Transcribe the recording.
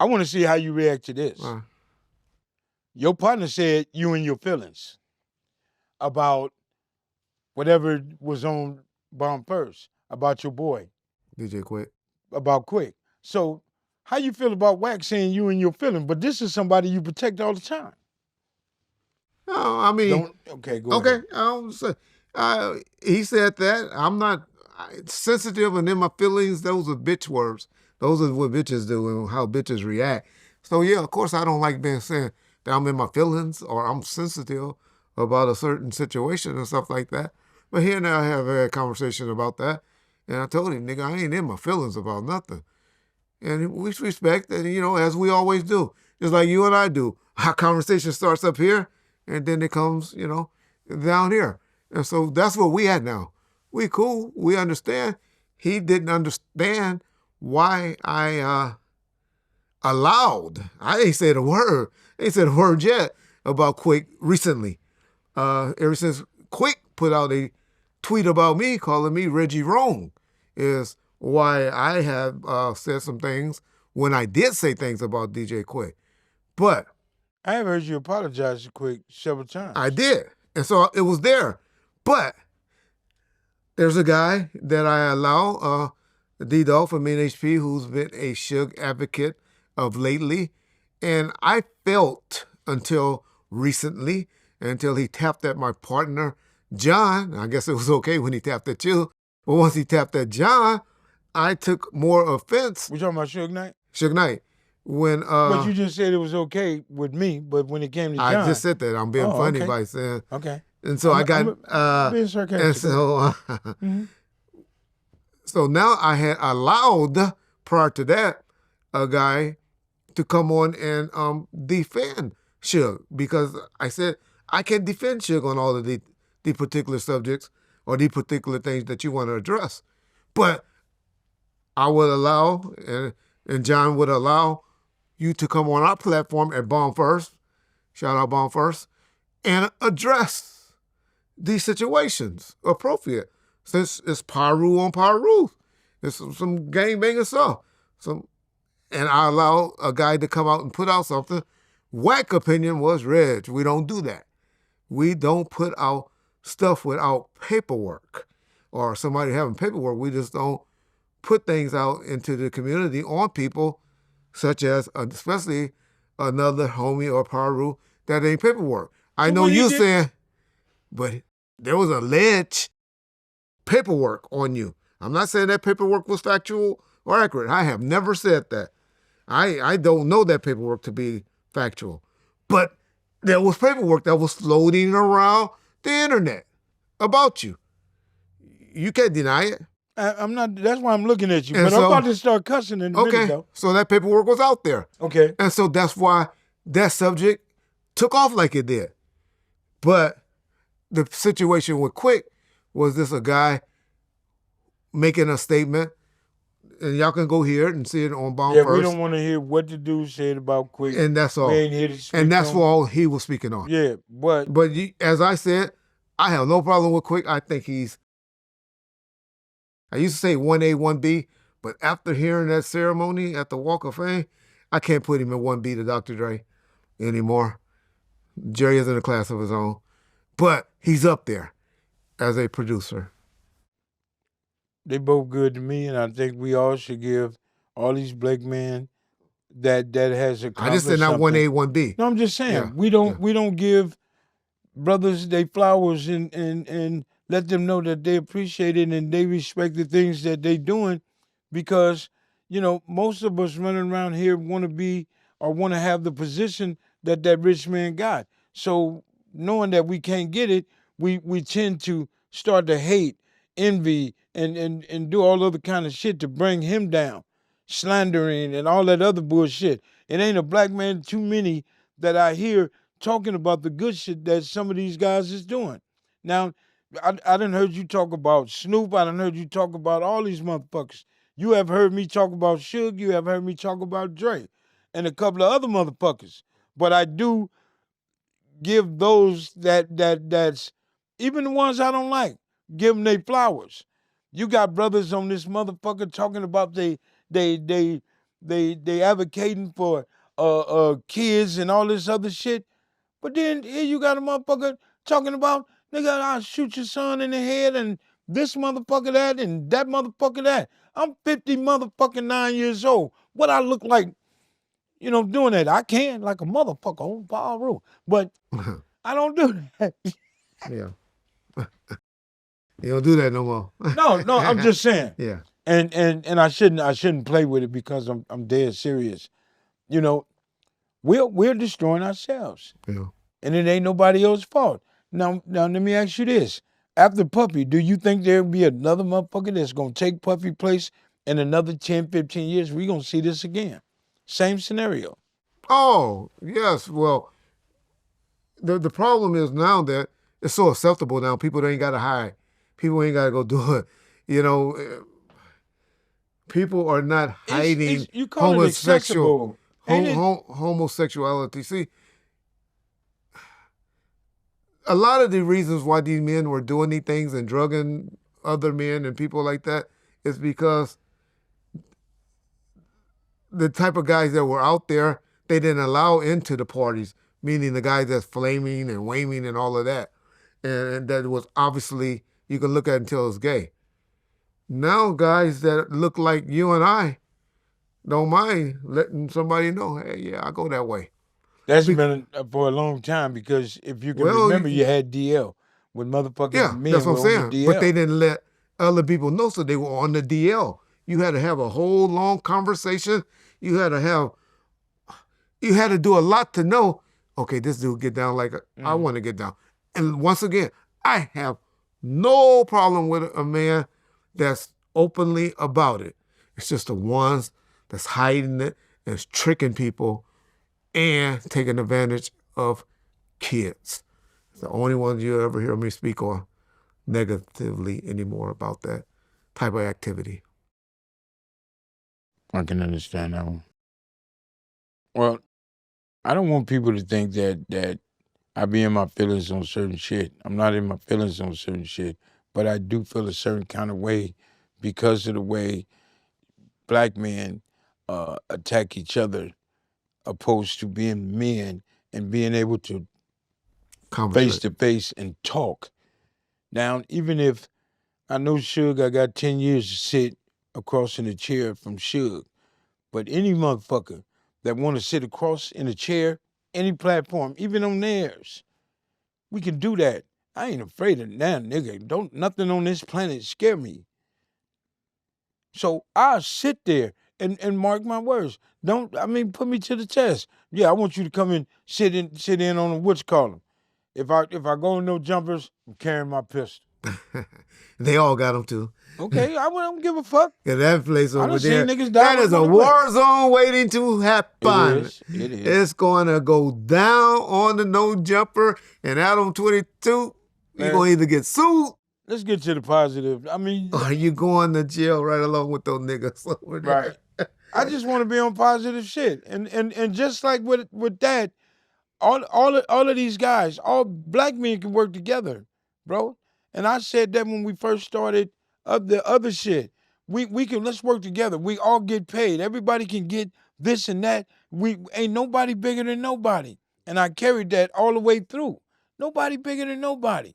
I want to see how you react to this. Uh, Your partner said you and your feelings about whatever was on Bomb First, about your boy, DJ Quik. about Quik. So how you feel about Wax saying you and your feelings? But this is somebody you protect all the time. No, I mean, Okay, go okay. ahead. I don't say, he said that. I'm not sensitive and in my feelings. Those are bitch words. Those are what bitches do and how bitches react. So yeah, of course, I don't like being saying that I'm in my feelings or I'm sensitive about a certain situation and stuff like that. But here and there, I have a conversation about that, and I told him, nigga, I ain't in my feelings about nothing. And we respect that, as we always do, just like you and I do. Our conversation starts up here, and then it comes, down here. And so that's what we had now. We cool. We understand. He didn't understand why I allowed. I ain't said a word. I ain't said a word yet about Quik recently. Ever since Quik put out a tweet about me, calling me Reggie wrong, is why I have said some things when I did say things about DJ Quik. But I have heard you apologize to Quik several times. I did. And so it was there. But there's a guy that I allow, D-Dog from NHP, who's been a Suge advocate of lately. And I felt until recently, until he tapped at my partner, John. I guess it was okay when he tapped at you. But once he tapped at John, I took more offense. We talking about Suge Knight? Suge Knight. But you just said it was okay with me, but when it came to John. I just said that. I'm being funny by saying. Okay. And so I got. Being sarcastic. And so, so now I had allowed, prior to that, a guy to come on and defend Suge, because I said I can defend Suge on all of the particular subjects or the particular things that you want to address. But I would allow, and John would allow, you to come on our platform at Bomb First, shout out Bomb First, and address these situations appropriate. Since it's Paru on Paru. It's some gangbanging stuff. And I allow a guy to come out and put out something. Whack opinion was, Reg, we don't do that. We don't put out stuff without paperwork or somebody having paperwork. We just don't put things out into the community on people, such as especially another homie or Paru that ain't paperwork. I know you saying, but there was alleged paperwork on you. I'm not saying that paperwork was factual or accurate. I have never said that. I don't know that paperwork to be factual. But there was paperwork that was floating around the internet about you. You can't deny it. I'm not. That's why I'm looking at you. And but I'm about to start cussing in a minute, though. So that paperwork was out there. Okay. And so that's why that subject took off like it did. But the situation with Quik was this a guy making a statement, and y'all can go hear it and see it on Bomb First. Yeah, we don't want to hear what the dude said about Quik. And that's all. We ain't here to speak and that's all he was speaking on. Yeah, but as I said, I have no problem with Quik. I think I used to say 1A, 1B, but after hearing that ceremony at the Walk of Fame, I can't put him in 1B to Dr. Dre anymore. Jerry is in a class of his own. But he's up there as a producer. They both good to me, and I think we all should give all these black men that has accomplished I just said not 1A, 1B. No, I'm just saying we don't give brothers they flowers and let them know that they appreciate it and they respect the things that they doing, because most of us running around here want to be or want to have the position that rich man got. So knowing that we can't get it, we tend to start to hate, envy, and do all other kind of shit to bring him down, slandering and all that other bullshit. It ain't a black man too many that I hear talking about the good shit that some of these guys is doing. Now, I done heard you talk about Snoop. I done heard you talk about all these motherfuckers. You have heard me talk about Suge. You have heard me talk about Dre and a couple of other motherfuckers. But I do give those that's even the ones I don't like, give them their flowers. You got brothers on this motherfucker talking about they they advocating for kids and all this other shit. But then here you got a motherfucker talking about, nigga, I'll shoot your son in the head and this motherfucker that and that motherfucker that. I'm 50 motherfucking 9 years old. What I look like, doing that? I can like a motherfucker on Paul Rule. But I don't do that. Yeah. You don't do that no more. No, I'm just saying. Yeah. And I shouldn't play with it because I'm dead serious. We're destroying ourselves. Yeah. And it ain't nobody else's fault. Now let me ask you this. After Puffy, do you think there'll be another motherfucker that's gonna take Puffy place in another 10, 15 years? We're gonna see this again. Same scenario. Oh, yes. Well, the problem is now that it's so acceptable now. People ain't got to hide. People ain't got to go do it. People are not hiding you call it accessible. Homosexuality. See, a lot of the reasons why these men were doing these things and drugging other men and people like that is because the type of guys that were out there, they didn't allow into the parties, meaning the guys that's flaming and waving and all of that. And that was obviously, you can look at it until it's gay. Now guys that look like you and I don't mind letting somebody know, hey, yeah, I go that way. That's been for a long time because if you can remember, you had DL when motherfucking men that's what I'm were saying. on the DL. But they didn't let other people know, so they were on the DL. You had to have a whole long conversation. You had to do a lot to know, okay, this dude get down like I want to get down. And once again, I have no problem with a man that's openly about it. It's just the ones that's hiding it, that's tricking people, and taking advantage of kids. It's the only ones you ever hear me speak on negatively anymore about that type of activity. I can understand that one. Well, I don't want people to think that I be in my feelings on certain shit. I'm not in my feelings on certain shit, but I do feel a certain kind of way because of the way black men attack each other, opposed to being men and being able to face to face and talk. Now, even if I know Suge, I got 10 years to sit across in a chair from Suge, but any motherfucker that want to sit across in a chair, any platform, even on theirs, we can do that. I ain't afraid of that, nigga. Don't nothing on this planet scare me. So I'll sit there and mark my words. Put me to the test. Yeah, I want you to come in, sit in on what's call them. If I go in no jumpers, I'm carrying my pistol. They all got them too. Okay, I don't give a fuck. Yeah, that place over there, niggas die that is a war zone waiting to happen. It is. It's going to go down on the no jumper, and Adam 22, you're going to either get sued. Let's get to the positive. Or you going to jail right along with those niggas over there. Right. I just want to be on positive shit, and just like with that, all of these guys, all black men can work together, bro. And I said that when we first started the other shit. We can, let's work together. We all get paid. Everybody can get this and that. We ain't nobody bigger than nobody. And I carried that all the way through. Nobody bigger than nobody.